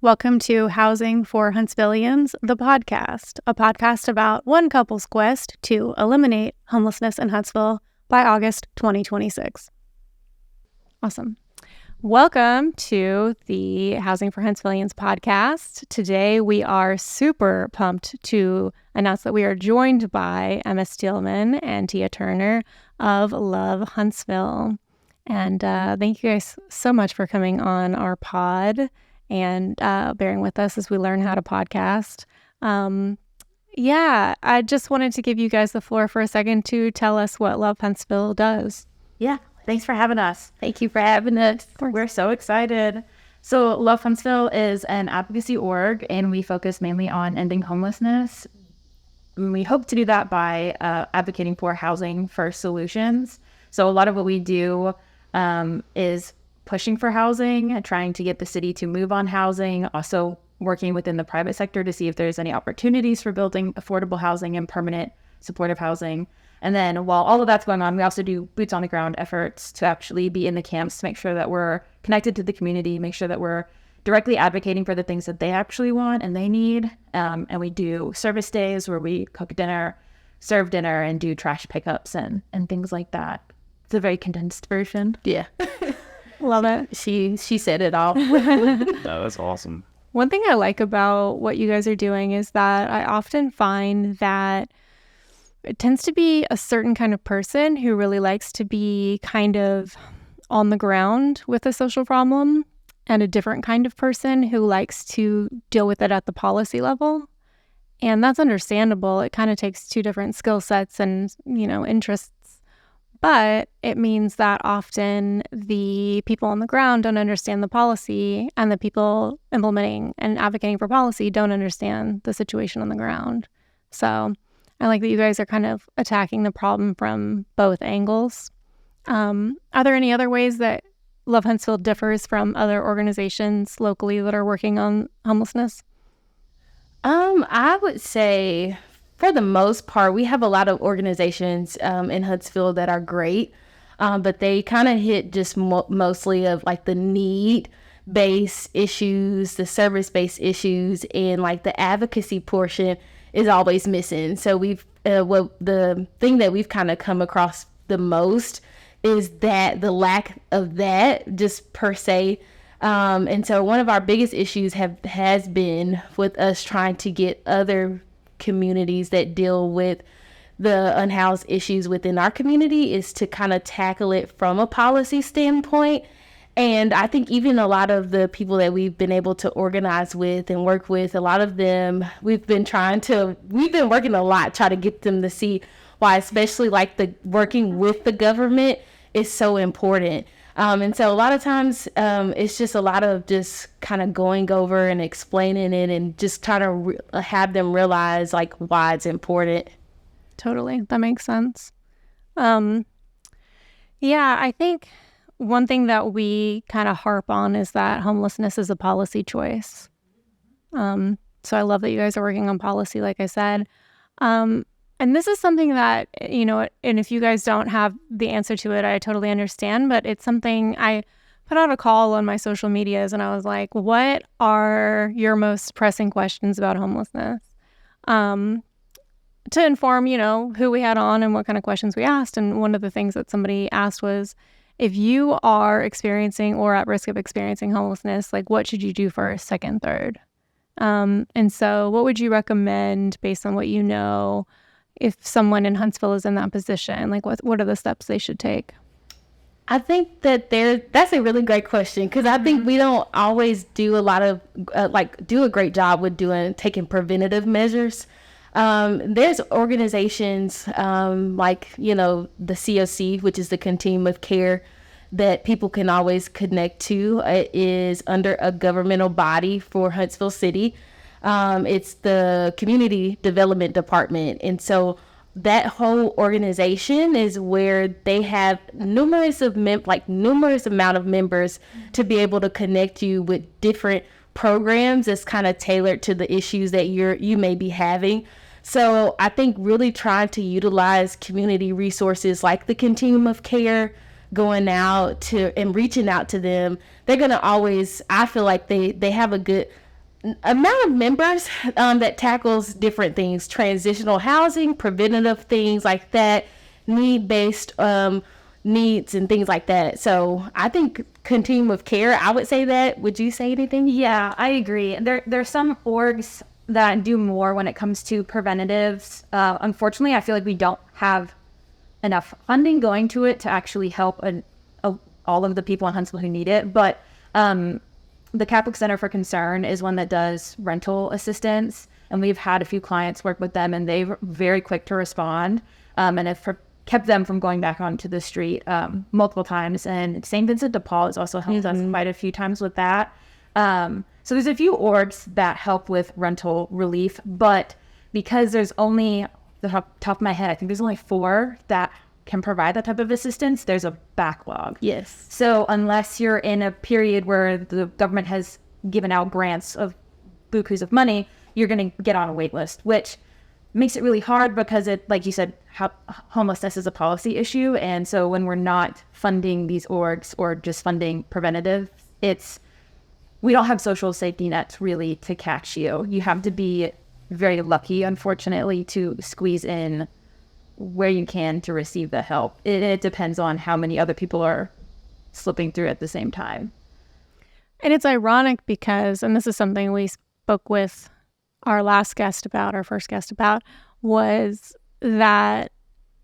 Welcome to Housing for Huntsvillians, the podcast, a podcast about one couple's quest to eliminate homelessness in Huntsville by August 2026. Awesome. Welcome to the Housing for Huntsvillians podcast. Today we are super pumped to announce that we are joined by Emma Steelman and Tia Turner of Love Huntsville. And thank you guys so much for coming on our pod and bearing with us as we learn how to podcast. I just wanted to give you guys the floor for a second to tell us what Love Huntsville does. Yeah, thanks for having us. Thank you for having us. We're so excited. So Love Huntsville is an advocacy org, and we focus mainly on ending homelessness. And we hope to do that by advocating for housing first solutions. So a lot of what we do is pushing for housing and trying to get the city to move on housing, also working within the private sector to see if there's any opportunities for building affordable housing and permanent supportive housing. And then while all of that's going on, we also do boots on the ground efforts to actually be in the camps to make sure that we're connected to the community, make sure that we're directly advocating for the things that they actually want and they need. And we do service days where we cook dinner, serve dinner, and do trash pickups and things like that. It's a very condensed version. Yeah. Love it. She said it all. No, that's awesome. One thing I like about what you guys are doing is that I often find that it tends to be a certain kind of person who really likes to be kind of on the ground with a social problem, and a different kind of person who likes to deal with it at the policy level. And that's understandable. It kind of takes two different skill sets and, interests. But it means that often the people on the ground don't understand the policy, and the people implementing and advocating for policy don't understand the situation on the ground. So I like that you guys are kind of attacking the problem from both angles. Are there any other ways that Love Huntsville differs from other organizations locally that are working on homelessness? I would say, for the most part, we have a lot of organizations in Huntsville that are great, but they kind of hit just mostly of like the need-based issues, the service-based issues, and like the advocacy portion is always missing. So the thing that we've kind of come across the most is that the lack of that just per se. And so one of our biggest issues has been with us trying to get other communities that deal with the unhoused issues within our community is to kind of tackle it from a policy standpoint. And I think even a lot of the people that we've been able to organize with and work with, a lot of them, we've been working a lot, try to get them to see why, especially like the working with the government is so important. And so a lot of times it's just a lot of just kind of going over and explaining it and just trying to have them realize like why it's important. Totally. That makes sense. I think one thing that we kind of harp on is that homelessness is a policy choice. So I love that you guys are working on policy, like I said. And this is something that, and if you guys don't have the answer to it, I totally understand. But it's something I put out a call on my social medias, and I was like, what are your most pressing questions about homelessness? To inform, who we had on and what kind of questions we asked. And one of the things that somebody asked was, if you are experiencing or at risk of experiencing homelessness, like what should you do first, second, third? And so what would you recommend based on what you know if someone in Huntsville is in that position? Like what are the steps they should take? I think that that's a really great question, because I think we don't always do a lot of do a great job with taking preventative measures. There's organizations like the COC, which is the Continuum of Care, that people can always connect to. It is under a governmental body for Huntsville City. It's the Community Development Department. And so that whole organization is where they have numerous amount of members to be able to connect you with different programs that's kind of tailored to the issues that you may be having. So I think really trying to utilize community resources like the Continuum of Care, going out to and reaching out to them, they're going to always, I feel like they have a good amount of members that tackles different things, transitional housing, preventative things like that, need-based needs and things like that. So I think continuum of care, I would say that. Would you say anything? Yeah, I agree. There's some orgs that do more when it comes to preventatives. Unfortunately, I feel like we don't have enough funding going to it to actually help all of the people in Huntsville who need it. But the Catholic Center for Concern is one that does rental assistance, and we've had a few clients work with them, and they're very quick to respond, and have kept them from going back onto the street multiple times. And St. Vincent de Paul has also helped us quite a few times with that. So there's a few orgs that help with rental relief, but because there's only, the top of my head, I think there's only 4 that can provide that type of assistance, there's a backlog. Yes. So unless you're in a period where the government has given out grants of bukus of money, you're going to get on a wait list, which makes it really hard because it, like you said, homelessness is a policy issue. And so when we're not funding these orgs or just funding preventative, we don't have social safety nets really to catch you. You have to be very lucky, unfortunately, to squeeze in where you can to receive the help. It depends on how many other people are slipping through at the same time. And it's ironic because, and this is something we spoke with our first guest about, was that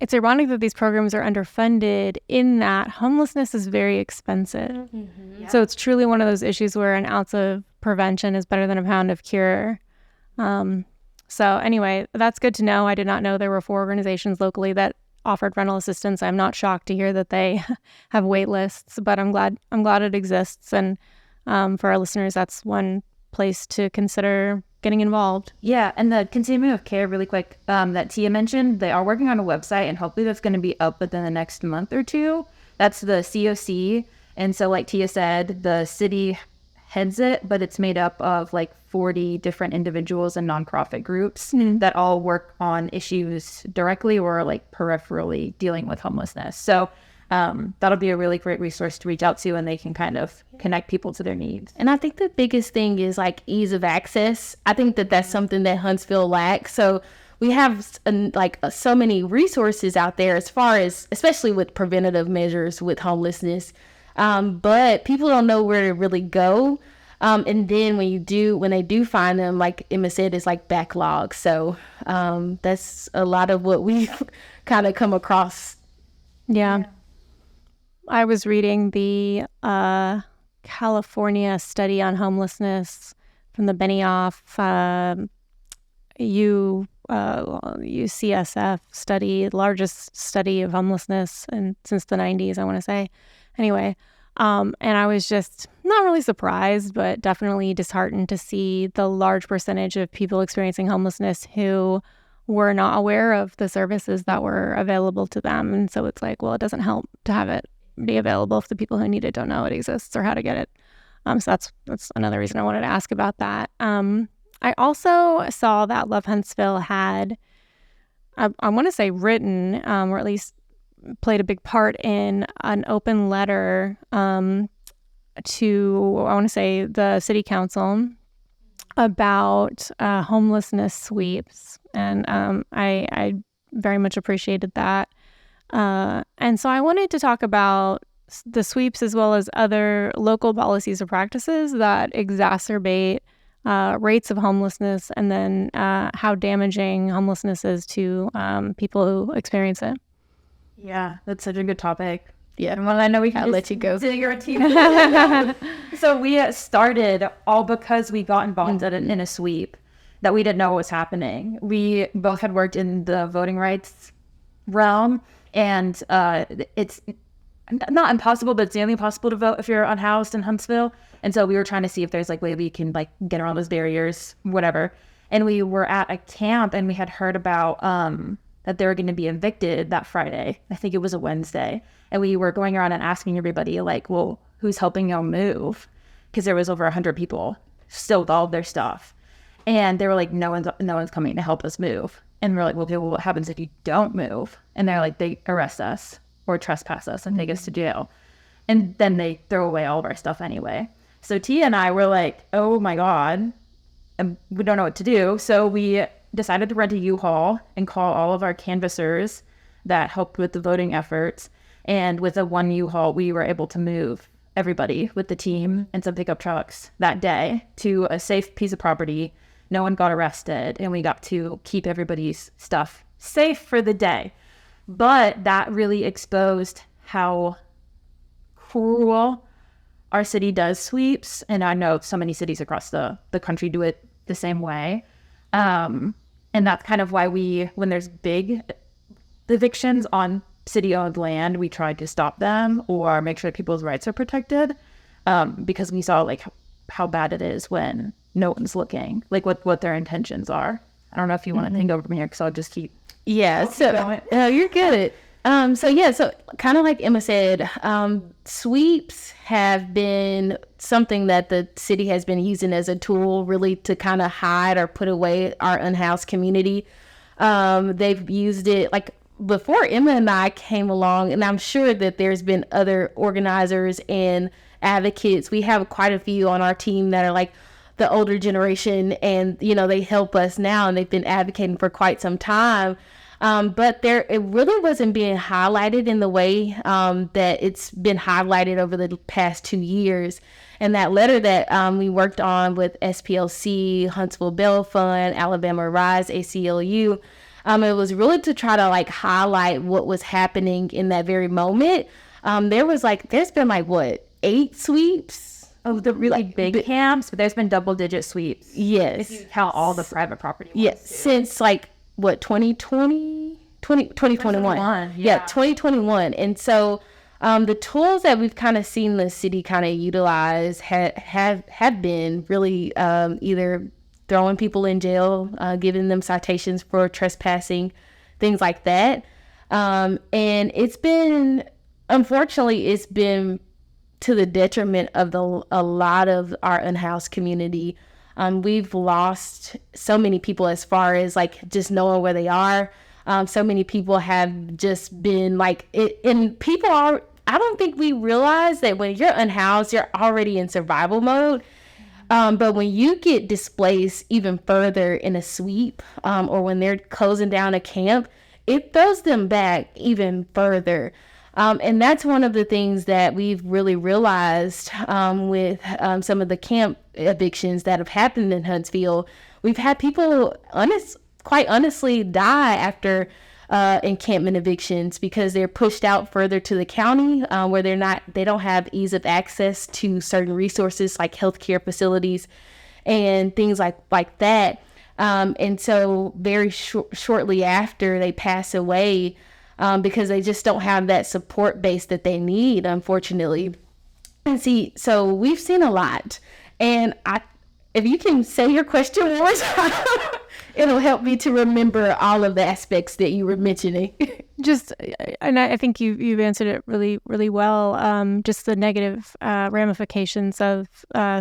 it's ironic that these programs are underfunded in that homelessness is very expensive. Mm-hmm. Yeah. So it's truly one of those issues where an ounce of prevention is better than a pound of cure. So anyway, that's good to know. I did not know there were 4 organizations locally that offered rental assistance. I'm not shocked to hear that they have wait lists, but I'm glad it exists. And for our listeners, that's one place to consider getting involved. Yeah, and the continuum of care, really quick, that Tia mentioned, they are working on a website, and hopefully that's going to be up within the next month or 2. That's the COC. And so like Tia said, the city heads it, but it's made up of like 40 different individuals and nonprofit groups that all work on issues directly or like peripherally dealing with homelessness. So that'll be a really great resource to reach out to, and they can kind of connect people to their needs. And I think the biggest thing is like ease of access. I think that's something that Huntsville lacks. So we have so many resources out there as far as, especially with preventative measures with homelessness. But people don't know where to really go. And then when they do find them, like Emma said, it's like backlog. So that's a lot of what we've kind of come across. Yeah. I was reading the California study on homelessness from the Benioff UCSF study, largest study of homelessness since the 90s, I want to say. Anyway, and I was just not really surprised, but definitely disheartened to see the large percentage of people experiencing homelessness who were not aware of the services that were available to them. And so it's like, well, it doesn't help to have it be available if the people who need it don't know it exists or how to get it. So that's another reason I wanted to ask about that. I also saw that Love Huntsville had, I want to say written, or at least played a big part in an open letter to, I want to say, the city council about homelessness sweeps. And I very much appreciated that. And so I wanted to talk about the sweeps as well as other local policies or practices that exacerbate rates of homelessness, and then how damaging homelessness is to people who experience it. Yeah, that's such a good topic. Yeah, and I know we can let you go. Your team. So we started all because we got involved in a sweep that we didn't know what was happening. We both had worked in the voting rights realm, and it's not impossible, but it's nearly impossible to vote if you're unhoused in Huntsville. And so we were trying to see if there's like way we can like get around those barriers, whatever. And we were at a camp, and we had heard about that they were going to be evicted that Friday. I think it was a Wednesday. And we were going around and asking everybody like, well, who's helping y'all move? Because there was over 100 people still with all of their stuff. And they were like, no one's coming to help us move. And we're like, well, okay, well, what happens if you don't move? And they're like, they arrest us or trespass us and take us to jail. And then they throw away all of our stuff anyway. So Tia and I were like, oh my God, and we don't know what to do. So we decided to rent a U-Haul and call all of our canvassers that helped with the voting efforts. And with a one U-Haul, we were able to move everybody with the team and some pickup trucks that day to a safe piece of property. No one got arrested, and we got to keep everybody's stuff safe for the day. But that really exposed how cruel our city does sweeps. And I know so many cities across the country do it the same way. And that's kind of why when there's big evictions on city-owned land, we tried to stop them or make sure people's rights are protected, because we saw like how bad it is when no one's looking, like what their intentions are. I don't know if you want to think over from here, because I'll just keep. Yeah, so you're good. So kind of like Emma said, sweeps have been something that the city has been using as a tool really to kind of hide or put away our unhoused community. They've used it like before Emma and I came along, and I'm sure that there's been other organizers and advocates. We have quite a few on our team that are like the older generation, and they help us now, and they've been advocating for quite some time. But it really wasn't being highlighted in the way that it's been highlighted over the past 2 years. And that letter that we worked on with SPLC, Huntsville Bail Fund, Alabama Rise, ACLU, it was really to try to like highlight what was happening in that very moment. There's been 8 sweeps of the really big camps, but there's been double-digit sweeps. Yes. If you count all the private property ones. Yes, since 2021. Yeah, 2021. And so the tools that we've kind of seen the city kind of utilize have been really either throwing people in jail, giving them citations for trespassing, things like that. And unfortunately, it's been to the detriment of a lot of our unhoused community. We've lost so many people as far as like just knowing where they are. So many people have just been like it, and I don't think we realize that when you're unhoused, you're already in survival mode. But when you get displaced even further in a sweep, or when they're closing down a camp, it throws them back even further. And that's one of the things that we've really realized with some of the camp evictions that have happened in Huntsville. We've had people quite honestly die after encampment evictions because they're pushed out further to the county where they don't have ease of access to certain resources like healthcare facilities and things like that. And so very shortly after they pass away, because they just don't have that support base that they need, unfortunately. And so we've seen a lot. And if you can say your question one time, it'll help me to remember all of the aspects that you were mentioning. And I think you've answered it really, really well. Just the negative ramifications of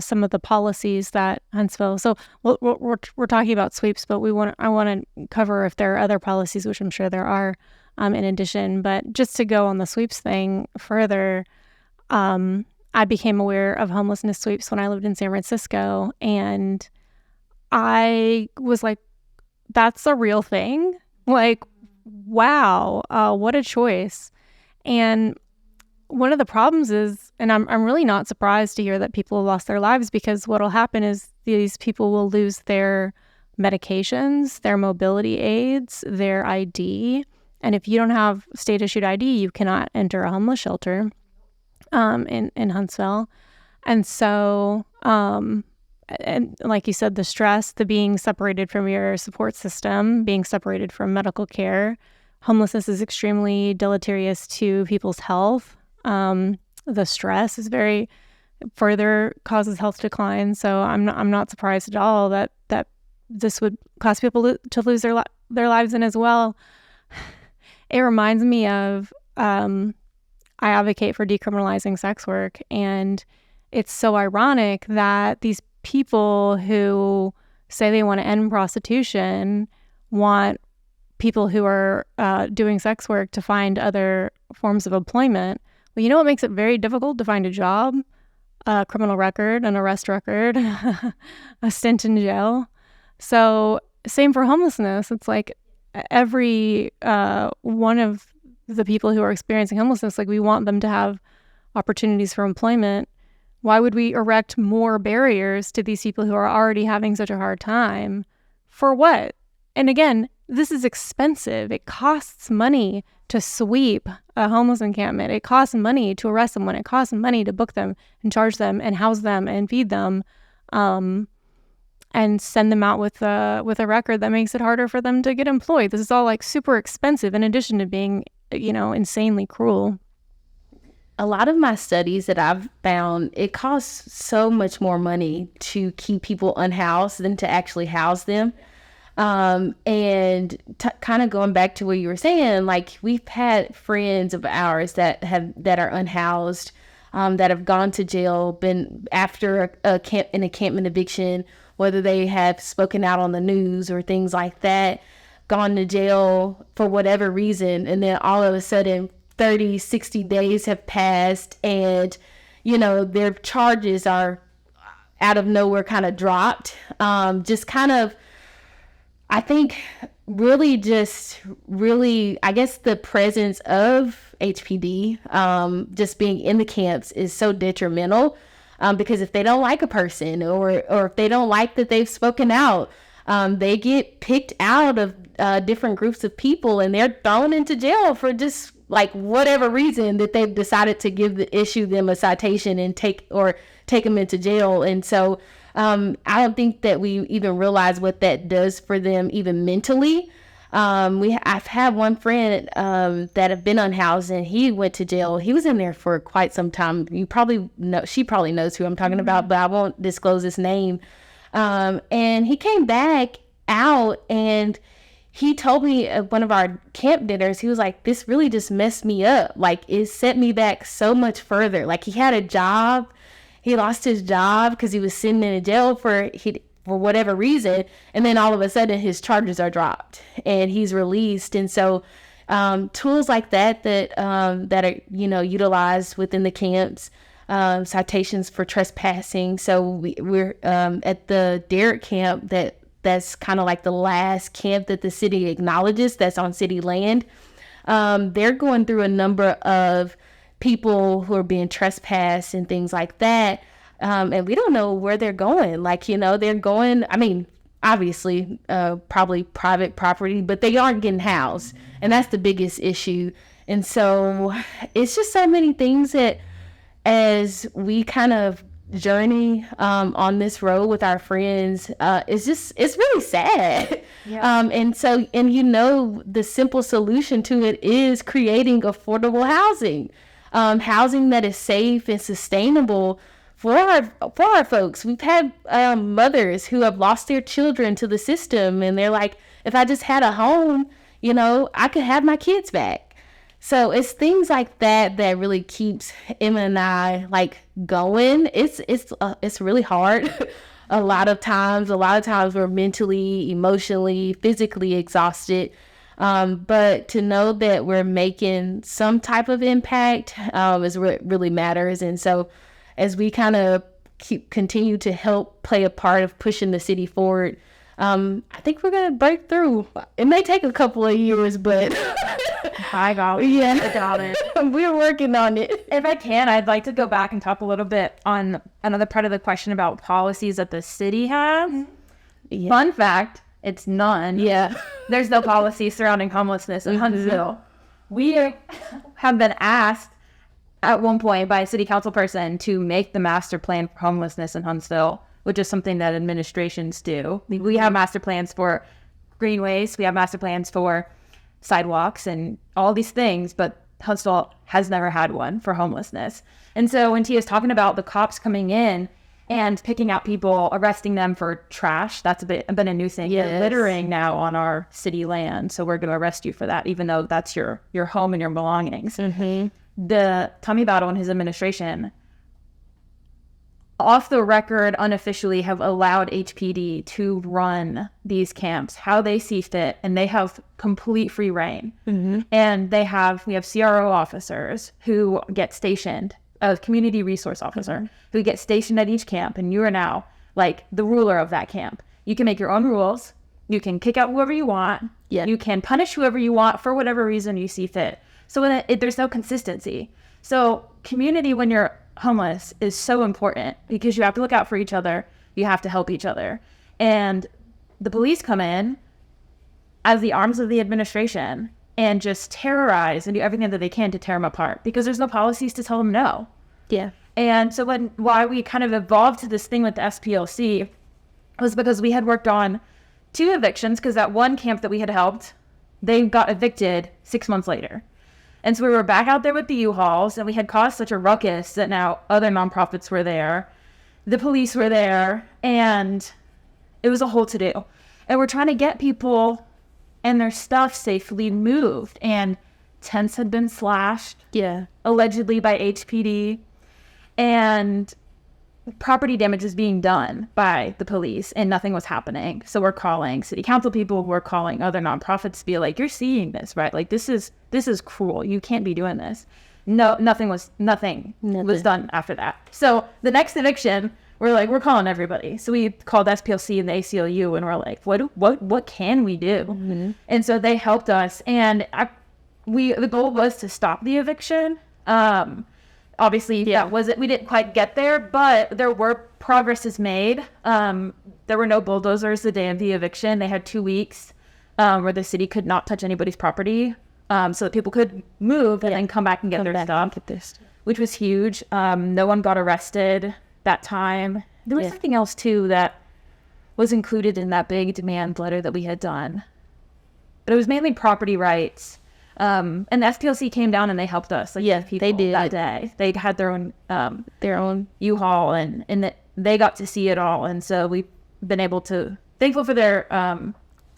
some of the policies that Huntsville. So we're talking about sweeps, but I want to cover if there are other policies, which I'm sure there are. In addition, but just to go on the sweeps thing further, I became aware of homelessness sweeps when I lived in San Francisco, and I was like, that's a real thing? Like, wow, what a choice. And one of the problems is, and I'm really not surprised to hear that people have lost their lives, because what'll happen is these people will lose their medications, their mobility aids, their ID. And if you don't have state-issued ID, you cannot enter a homeless shelter in Huntsville. And so, and like you said, the stress, the being separated from your support system, being separated from medical care, homelessness is extremely deleterious to people's health. The stress is further causes health decline. So I'm not surprised at all that this would cause people to lose their lives in as well. It reminds me of, I advocate for decriminalizing sex work, and it's so ironic that these people who say they want to end prostitution want people who are doing sex work to find other forms of employment. Well, you know what makes it very difficult to find a job? A criminal record, an arrest record, a stint in jail. So same for homelessness. It's like every one of the people who are experiencing homelessness, like we want them to have opportunities for employment. Why would we erect more barriers to these people who are already having such a hard time? For what? And again, this is expensive. It costs money to sweep a homeless encampment. It costs money to arrest someone. It costs money to book them and charge them and house them and feed them, and send them out with a record that makes it harder for them to get employed. This is all like super expensive in addition to being, insanely cruel. A lot of my studies that I've found, it costs so much more money to keep people unhoused than to actually house them. And kind of going back to what you were saying, like we've had friends of ours that are unhoused, that have gone to jail, been after an encampment eviction, whether they have spoken out on the news or things like that, gone to jail for whatever reason, and then all of a sudden 30, 60 days have passed, and their charges are out of nowhere kind of dropped. Just kind of, I think really I guess the presence of HPD, just being in the camps is so detrimental, because if they don't like a person or if they don't like that they've spoken out, they get picked out of different groups of people and they're thrown into jail for just like whatever reason that they've decided to issue them a citation and take them into jail. And so I don't think that we even realize what that does for them even mentally. I've had one friend that have been unhoused, and he went to jail. He was in there for quite some time. She probably knows who I'm talking about, but I won't disclose his name. And he came back out, and he told me at one of our camp dinners, he was like, this really just messed me up. Like, it set me back so much further. Like, he had a job. He lost his job because he was sitting in a jail for whatever reason. And then all of a sudden his charges are dropped and he's released. And so tools like that are, utilized within the camps, citations for trespassing. So we're at the Derrick camp that's kind of like the last camp that the city acknowledges that's on city land. They're going through a number of people who are being trespassed and things like that. And we don't know where they're going. Like, they're going, obviously, probably private property, but they aren't getting housed. And that's the biggest issue. And so it's just so many things that as we kind of journey on this road with our friends, it's really sad. Yeah. And the simple solution to it is creating affordable housing, housing that is safe and sustainable for our folks. We've had mothers who have lost their children to the system, and they're like, if I just had a home, I could have my kids back. So it's things like that that really keeps Emma and I like going. It's really hard. A lot of times we're mentally, emotionally, physically exhausted. But to know that we're making some type of impact is what really matters. And so as we kind of continue to help play a part of pushing the city forward, I think we're going to break through. It may take a couple of years, but I got it. We're working on it. If I can, I'd like to go back and talk a little bit on another part of the question about policies that the city has. Yeah. Fun fact, it's none. Yeah. There's no policy surrounding homelessness in Huntsville. We have been asked at one point by a city council person to make the master plan for homelessness in Huntsville, which is something that administrations do. We have master plans for greenways, we have master plans for sidewalks and all these things, but Huntsville has never had one for homelessness. And so when Tia's talking about the cops coming in and picking out people, arresting them for trash, that's been a new thing. Yes. You're littering now on our city land, so we're going to arrest you for that, even though that's your home and your belongings. Mm-hmm. The Tommy Battle and his administration, off the record, unofficially have allowed HPD to run these camps how they see fit, and they have complete free reign. Mm-hmm. And we have CRO officers who get stationed, a community resource officer who gets stationed at each camp, and you are now like the ruler of that camp. You can make your own rules. You can kick out whoever you want. Yeah. You can punish whoever you want for whatever reason you see fit. So there's no consistency. So community when you're homeless is so important because you have to look out for each other. You have to help each other. And the police come in as the arms of the administration and just terrorize and do everything that they can to tear them apart because there's no policies to tell them no. Yeah. And so why we kind of evolved to this thing with the SPLC was because we had worked on 2 evictions because that one camp that we had helped, they got evicted 6 months later. And so we were back out there with the U-Hauls and we had caused such a ruckus that now other nonprofits were there, the police were there, and it was a whole to-do. And we're trying to get people and their stuff safely moved. And tents had been slashed, allegedly by HPD. And property damage is being done by the police and nothing was happening. So we're calling city council people, we're calling other nonprofits to be like, you're seeing this, right? Like this is cruel. You can't be doing this. No, nothing was done after that. So the next eviction, we're calling everybody. So we called SPLC and the ACLU and we're like, what can we do? Mm-hmm. And so they helped us. And the goal was to stop the eviction. Obviously, that wasn't, we didn't quite get there, but there were progresses made. There were no bulldozers the day of the eviction. They had 2 weeks where the city could not touch anybody's property so that people could move and then come back and get their stuff, which was huge. No one got arrested that time. There was something else, too, that was included in that big demand letter that we had done. But it was mainly property rights. And the SPLC came down and they helped us. Like, they did that day. They had their own U-Haul and they got to see it all. And so we've been able to, thankful for their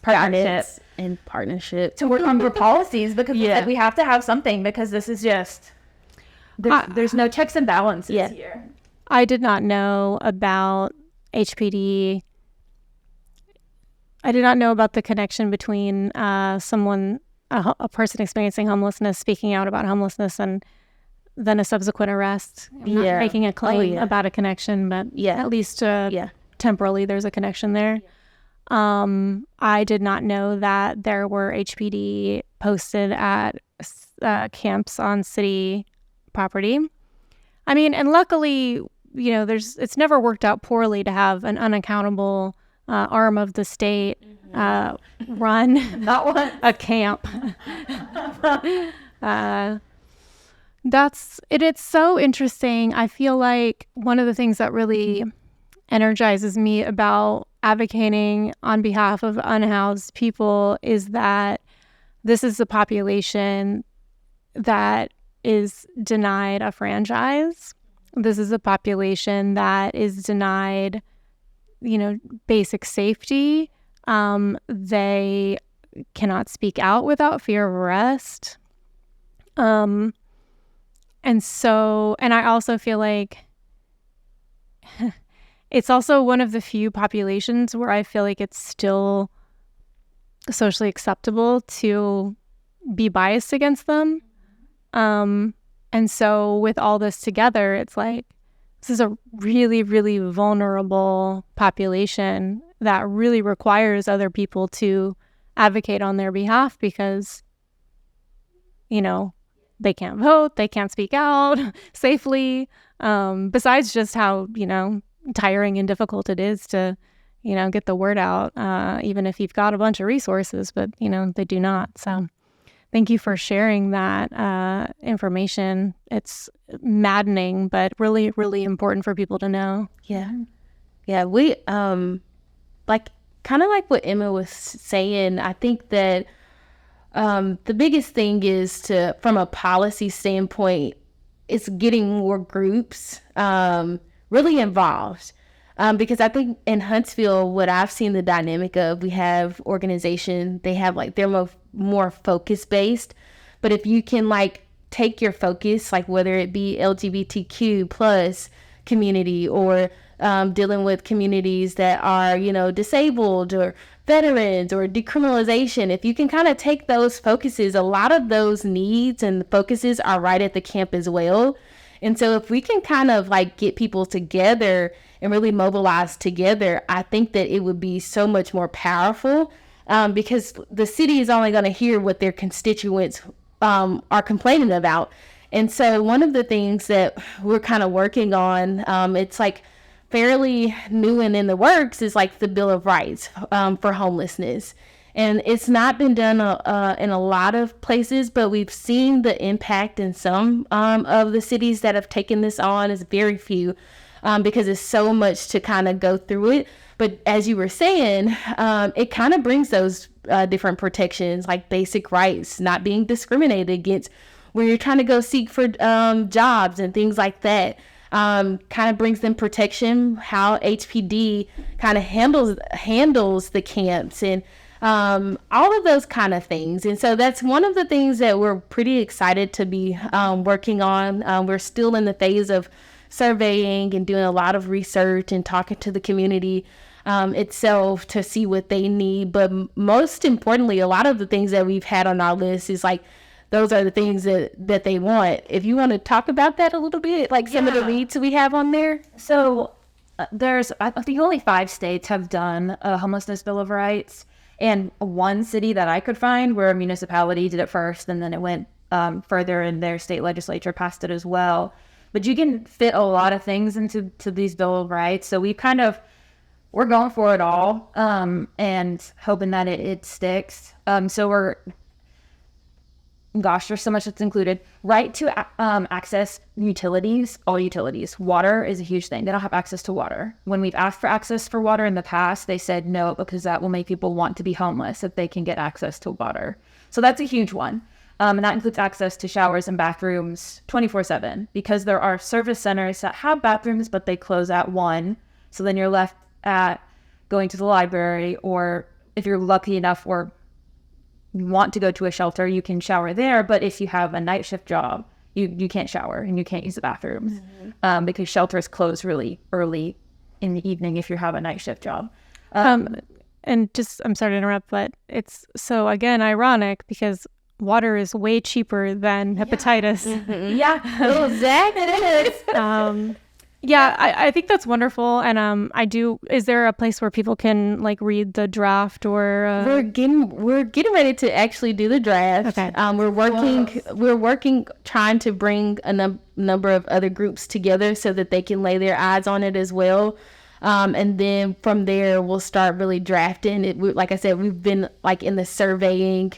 partnership to work on more policies because we have to have something because this is just there's no checks and balances here. I did not know about HPD. I did not know about the connection between a person experiencing homelessness speaking out about homelessness and then a subsequent arrest. I'm not making a claim about a connection, but at least temporally there's a connection there. I did not know that there were HPD posted at camps on city property. I mean, and luckily, it's never worked out poorly to have an unaccountable arm of the state run a camp. It's so interesting. I feel like one of the things that really energizes me about advocating on behalf of unhoused people is that this is a population that is denied a franchise. This is a population that is denied basic safety. They cannot speak out without fear of arrest. And I also feel like it's also one of the few populations where I feel like it's still socially acceptable to be biased against them. And so with all this together, it's like, this is a really, really vulnerable population that really requires other people to advocate on their behalf because, they can't vote, they can't speak out safely. Besides just how, tiring and difficult it is to, get the word out, even if you've got a bunch of resources, but, they do not. So thank you for sharing that information. It's maddening, but really, really important for people to know. Yeah, we, kind of like what Emma was saying, I think that the biggest thing is from a policy standpoint, it's getting more groups really involved. Because I think in Huntsville, what I've seen the dynamic of, we have organization, they have they're more focus based. But if you can take your focus, whether it be LGBTQ plus community or dealing with communities that are, disabled or veterans or decriminalization, if you can kind of take those focuses, a lot of those needs and focuses are right at the camp as well. And so if we can kind of like get people together and really mobilize together, I think that it would be so much more powerful, because the city is only going to hear what their constituents are complaining about. And so one of the things that we're kind of working on, it's like fairly new and in the works, is like the Bill of Rights for homelessness. And it's not been done in a lot of places, but we've seen the impact in some of the cities that have taken this on. It's very few, because it's so much to kind of go through it. But as you were saying, it kind of brings those different protections, like basic rights, not being discriminated against when you're trying to go seek for jobs and things like that. Kind of brings them protection, how HPD kind of handles the camps and all of those kind of things. And so that's one of the things that we're pretty excited to be working on. We're still in the phase of surveying and doing a lot of research and talking to the community itself to see what they need. But most importantly, a lot of the things that we've had on our list is like, those are the things that they want. If you want to talk about that a little bit, like some of the leads we have on there. So I think only 5 states have done a homelessness bill of rights. And one city that I could find where a municipality did it first, and then it went further, and their state legislature passed it as well. But you can fit a lot of things into these bill of rights. So we're going for it all, and hoping that it sticks. So there's so much that's included. Right to access utilities, all utilities. Water is a huge thing. They don't have access to water. When we've asked for access for water in the past, they said no, because that will make people want to be homeless if they can get access to water. So that's a huge one. And that includes access to showers and bathrooms 24/7, because there are service centers that have bathrooms, but they close at 1. So then you're left at going to the library, or if you're lucky enough or you want to go to a shelter, you can shower there. But if you have a night shift job, you can't shower and you can't use the bathrooms, because shelters close really early in the evening if you have a night shift job. And just, I'm sorry to interrupt, but it's so, again, ironic because water is way cheaper than hepatitis. Yeah, Exactly. Yeah, I think that's wonderful. And is there a place where people can like read the draft or We're getting ready to actually do the draft. Okay. We're working trying to bring a number of other groups together so that they can lay their eyes on it as well. And then from there we'll start really drafting it. Like I said, we've been like in the surveying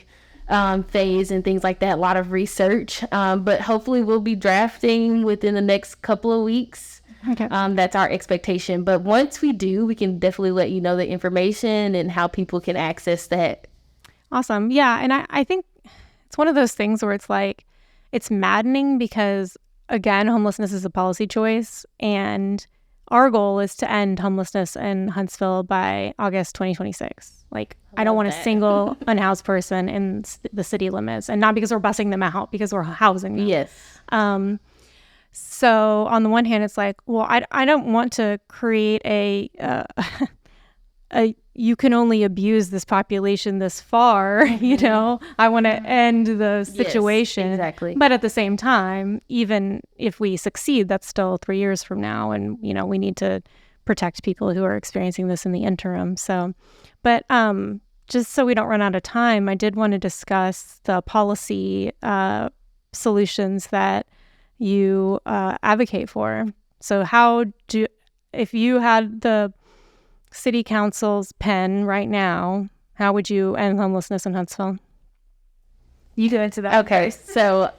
phase and things like that, a lot of research. But hopefully we'll be drafting within the next couple of weeks. Okay. That's our expectation. But once we do, we can definitely let you know the information and how people can access that. Awesome. Yeah. And I think it's one of those things where it's like, it's maddening because, again, homelessness is a policy choice. And our goal is to end homelessness in Huntsville by August 2026. Like, I don't want a single unhoused person in the city limits. And not because we're busing them out, because we're housing them. Yes. So on the one hand, it's like, well, I don't want to create a you can only abuse this population this far, you know. I want to end the situation. Yes, exactly. But at the same time, even if we succeed, that's still 3 years from now, and you know we need to protect people who are experiencing this in the interim. So, but just so we don't run out of time, I did want to discuss the policy solutions that you advocate for. So if you had the city council's pen right now, how would you end homelessness in Huntsville? You go into that. Okay, so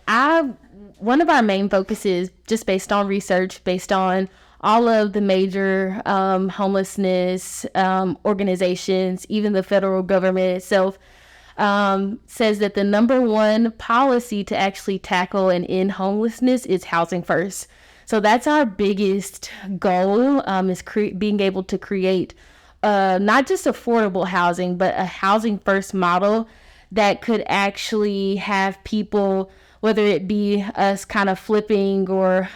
one of our main focuses, just based on research, based on all of the major homelessness organizations, even the federal government itself, says that the number one policy to actually tackle and end homelessness is housing first. So that's our biggest goal, is being able to create not just affordable housing, but a housing first model that could actually have people, whether it be us kind of flipping or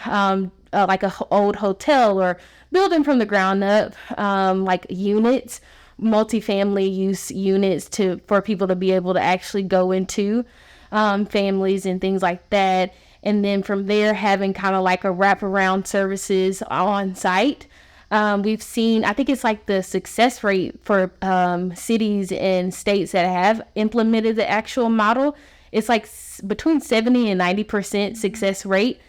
like a old hotel or building from the ground up, like units, multifamily use units for people to be able to actually go into, families and things like that. and then from there having kind of like a wraparound services on site. We've seen, I think it's like the success rate for cities and states that have implemented the actual model. It's like between 70 and 90% success rate.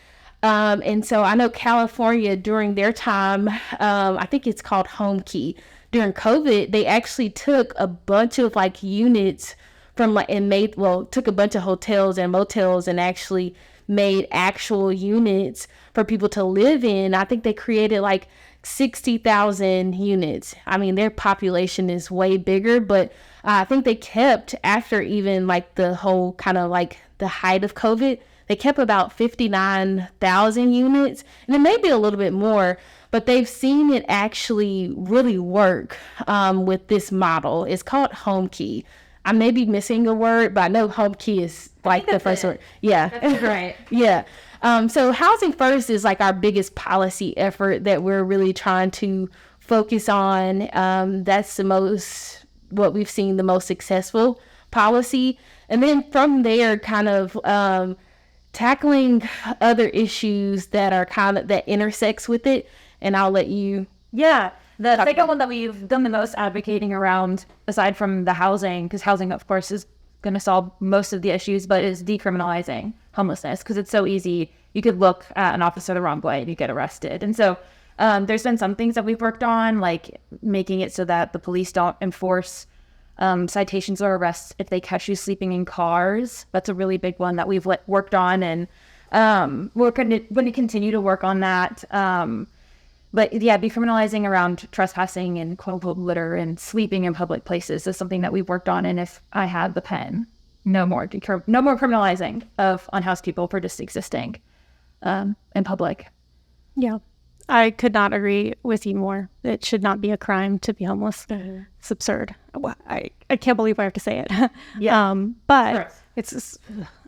And so I know California during their time, I think it's called Home Key. During COVID, they actually took a bunch of like units from like took a bunch of hotels and motels and actually made actual units for people to live in. I think they created like 60,000 units. I mean, their population is way bigger, but I think they kept, after even like the whole kind of like the height of COVID, they kept about 59,000 units, and it may be a little bit more, but they've seen it actually really work with this model. It's called Home Key. I may be missing a word, but I know Home Key is like the first word. Yeah. That's right. Yeah. So Housing First is like our biggest policy effort that we're really trying to focus on. That's what we've seen the most successful policy. And then from there, kind of tackling other issues that are that intersects with it. And I'll let you. Yeah. The second one that we've done the most advocating around, aside from the housing, because housing, of course, is going to solve most of the issues, but is decriminalizing homelessness, because it's so easy. You could look at an officer the wrong way and you get arrested. And so there's been some things that we've worked on, like making it so that the police don't enforce citations or arrests if they catch you sleeping in cars. That's a really big one that we've worked on, and we're going to continue to work on that. But yeah, decriminalizing around trespassing and quote unquote litter and sleeping in public places is something that we've worked on. And if I had the pen, no more criminalizing of unhoused people for just existing in public. Yeah, I could not agree with you more. It should not be a crime to be homeless. Mm-hmm. It's absurd. I can't believe I have to say it. Yeah. But Sure. it's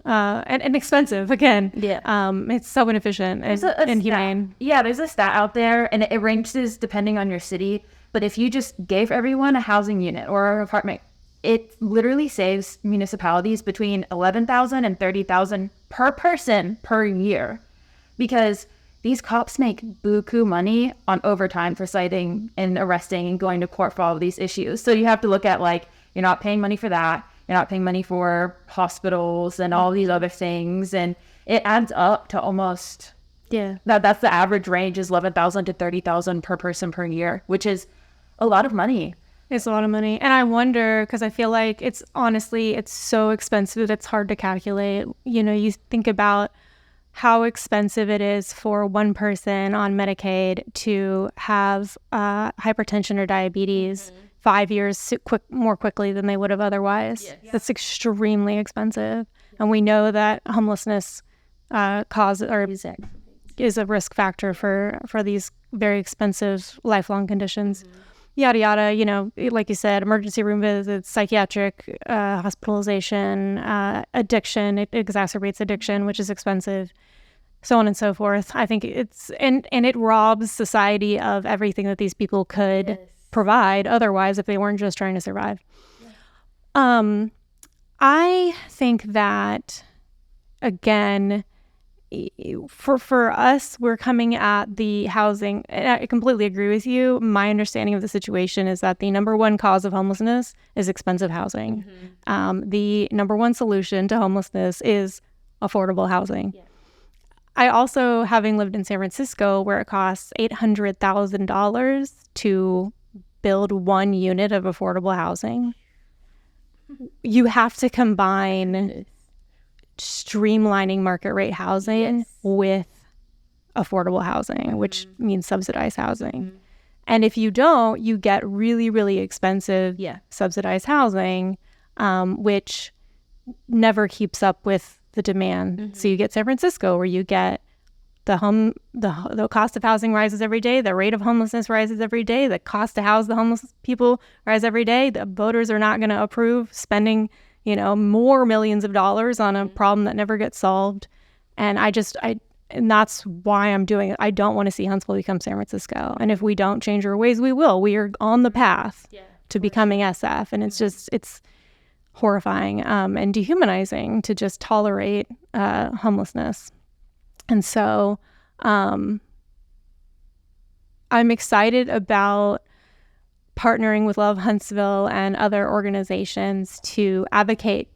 and expensive again. Yeah. It's so inefficient and humane. Yeah, there's a stat out there, and it ranges depending on your city. But if you just gave everyone a housing unit or an apartment, it literally saves municipalities between $11,000 and $30,000 per person per year, because these cops make buku money on overtime for citing and arresting and going to court for all of these issues. So you have to look at, like, you're not paying money for that. You're not paying money for hospitals and all these other things. And it adds up to almost, that's the average range is $11,000 to $30,000 per person per year, which is a lot of money. It's a lot of money. And I wonder, because I feel like it's so expensive, it's hard to calculate. You know, you think about how expensive it is for one person on Medicaid to have hypertension or diabetes 5 years more quickly than they would have otherwise. Yes. That's extremely expensive. And we know that homelessness is a risk factor for these very expensive lifelong conditions. Yada, yada, you know, like you said, emergency room visits, psychiatric hospitalization, addiction, it exacerbates addiction, which is expensive, so on and so forth. I think and it robs society of everything that these people could provide otherwise if they weren't just trying to survive. I think that, again, for us, we're coming at the housing, and I completely agree with you. My understanding of the situation is that the number one cause of homelessness is expensive housing. The number one solution to homelessness is affordable housing. I also, having lived in San Francisco, where it costs $800,000 to build one unit of affordable housing, you have to combine streamlining market rate housing with affordable housing, which means subsidized housing. And if you don't, you get really, really expensive subsidized housing, which never keeps up with the demand. So you get San Francisco, where you get the cost of housing rises every day, the rate of homelessness rises every day, the cost to house the homeless people rise every day. The voters are not going to approve spending, you know, more millions of dollars on a problem that never gets solved. And and that's why I'm doing it. I don't want to see Huntsville become San Francisco. And if we don't change our ways, we will. We are on the path to becoming SF. And it's horrifying and dehumanizing to just tolerate homelessness. And so I'm excited about partnering with Love Huntsville and other organizations to advocate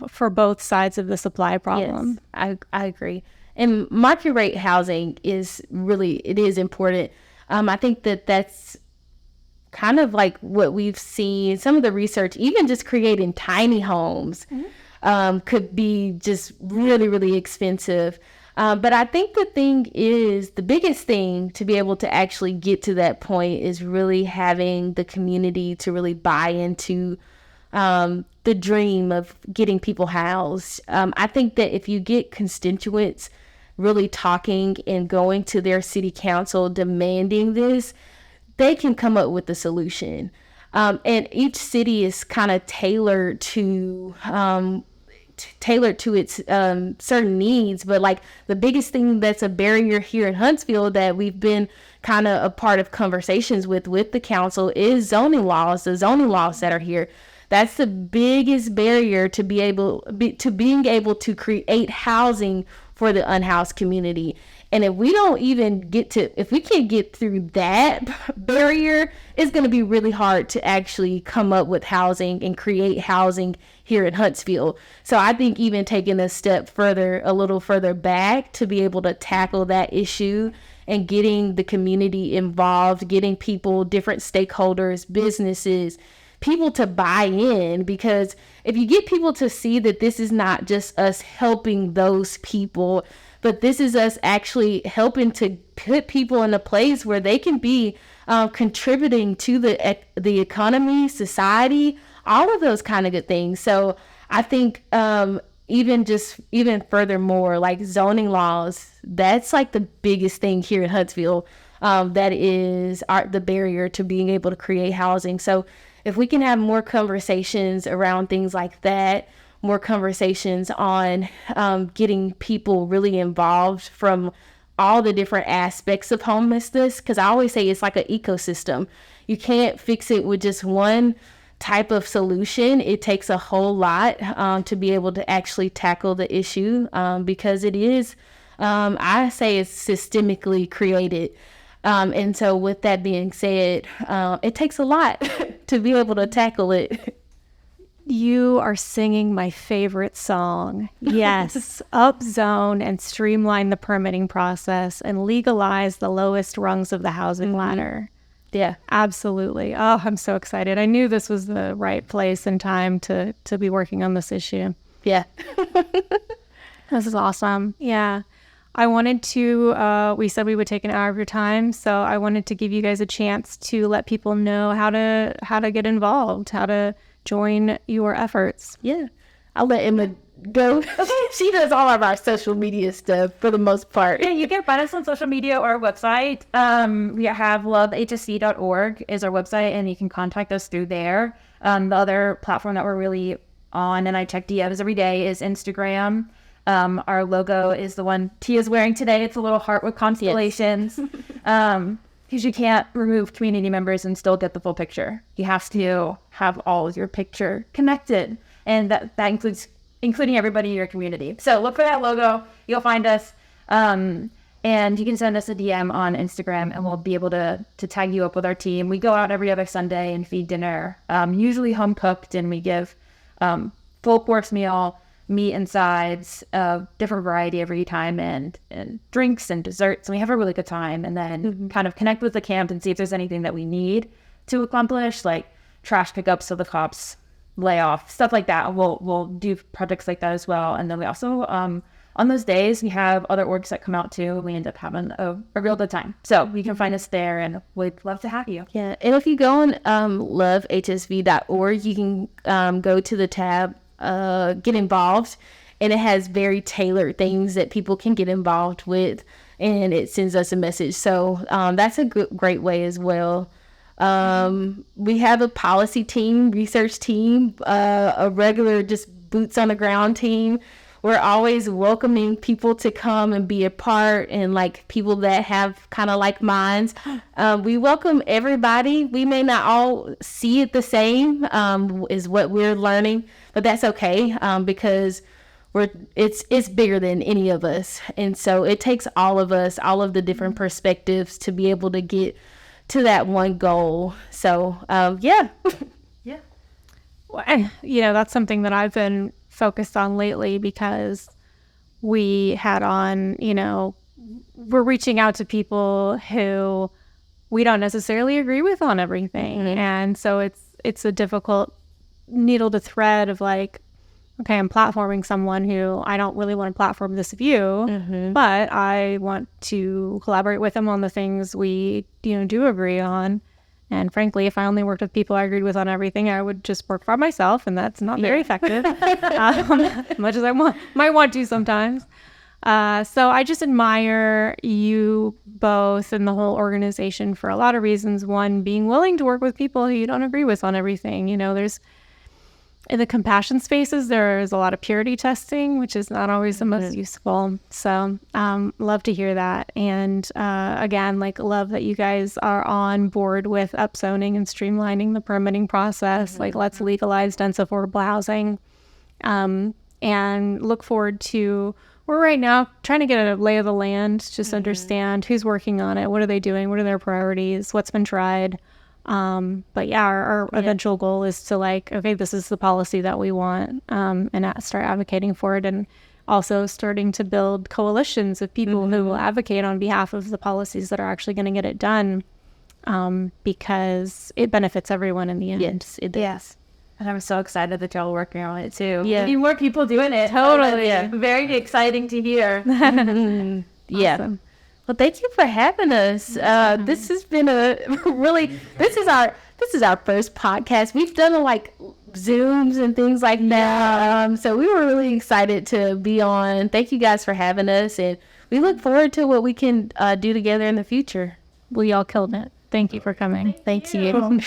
for both sides of the supply problem. Yes, I agree. And market rate housing is important. I think that's kind of like what we've seen, some of the research, even just creating tiny homes could be just really, really expensive. But I think the biggest thing to be able to actually get to that point is really having the community to really buy into the dream of getting people housed. I think that if you get constituents really talking and going to their city council demanding this, they can come up with a solution. And each city is kind of tailored to its certain needs. But like the biggest thing that's a barrier here in Huntsville that we've been kind of a part of conversations with the council is the zoning laws that are here. That's the biggest barrier to being able to create housing for the unhoused community. And if we can't get through that barrier, it's going to be really hard to actually come up with housing and create housing here in Huntsville. So I think even taking a little further back to be able to tackle that issue and getting the community involved, getting people, different stakeholders, businesses, people to buy in, because if you get people to see that this is not just us helping those people, but this is us actually helping to put people in a place where they can be contributing to the economy, society, all of those kind of good things. So I think even furthermore, like zoning laws, that's like the biggest thing here in Huntsville. That is the barrier to being able to create housing. So if we can have more conversations around things like that, more conversations on getting people really involved from all the different aspects of homelessness, because I always say it's like an ecosystem. You can't fix it with just one type of solution. It takes a whole lot to be able to actually tackle the issue because it is, I say it's systemically created. And so with that being said, it takes a lot to be able to tackle it. You are singing my favorite song. Yes. Upzone and streamline the permitting process and legalize the lowest rungs of the housing ladder. Yeah, absolutely. Oh, I'm so excited. I knew this was the right place and time to be working on this issue. Yeah. This is awesome. Yeah. I wanted to, we said we would take an hour of your time, so I wanted to give you guys a chance to let people know how to get involved, how to join your efforts. Yeah. I'll let Emma go. She does all of our social media stuff for the most part. Yeah, you can find us on social media or our website. We have lovehsv.org is our website, and you can contact us through there. The other platform that we're really on, and I check DMs every day, is Instagram. Our logo is the one Tia's wearing today. It's a little heart with constellations. Because you can't remove community members and still get the full picture. You have to have all of your picture connected. And that includes including everybody in your community. So look for that logo. You'll find us. And you can send us a DM on Instagram, and we'll be able to tag you up with our team. We go out every other Sunday and feed dinner, usually home cooked, and we give full course meal, meat and sides, different variety every time, and drinks and desserts. And we have a really good time, and then kind of connect with the camp and see if there's anything that we need to accomplish, like trash pickup so the cops lay off, stuff like that. We'll do projects like that as well. And then we also, on those days, we have other orgs that come out too. We end up having a real good time. So you can find us there, and we'd love to have you. Yeah. And if you go on lovehsv.org, you can go to the tab get involved, and it has very tailored things that people can get involved with, and it sends us a message. So that's a great way as well. We have a policy team, research team, a regular just boots on the ground team. We're always welcoming people to come and be a part, and like people that have kind of like minds. We welcome everybody. We may not all see it the same is what we're learning, but that's okay because it's bigger than any of us. And so it takes all of us, all of the different perspectives to be able to get to that one goal. So, yeah. Well, that's something that I've been focused on lately because we had on, we're reaching out to people who we don't necessarily agree with on everything. Mm-hmm. And so it's a difficult needle to thread of like, okay, I'm platforming someone who I don't really want to platform this view, but I want to collaborate with them on the things we, do agree on. And frankly, if I only worked with people I agreed with on everything, I would just work for myself, and that's not very effective, much as I might want to sometimes. So I just admire you both and the whole organization for a lot of reasons. One, being willing to work with people who you don't agree with on everything. There's in the compassion spaces, there is a lot of purity testing, which is not always the most useful. So love to hear that. And again, love that you guys are on board with upzoning and streamlining the permitting process. Let's legalize dense affordable housing. And look forward to, we're right now trying to get a lay of the land, just understand who's working on it, what are they doing, what are their priorities, what's been tried. But yeah, our eventual goal is to okay, this is the policy that we want, and start advocating for it, and also starting to build coalitions of people who will advocate on behalf of the policies that are actually going to get it done, because it benefits everyone in the end. Yes, it does. Yes. And I'm so excited that y'all are working on it too. Yeah. We need more people doing it. Totally. Very exciting to hear. Yeah. Awesome. Well, thank you for having us. This has been this is our first podcast. We've done Zooms and things like that. So we were really excited to be on. Thank you guys for having us, and we look forward to what we can do together in the future. Well, y'all killed it. Thank you for coming. Thank you.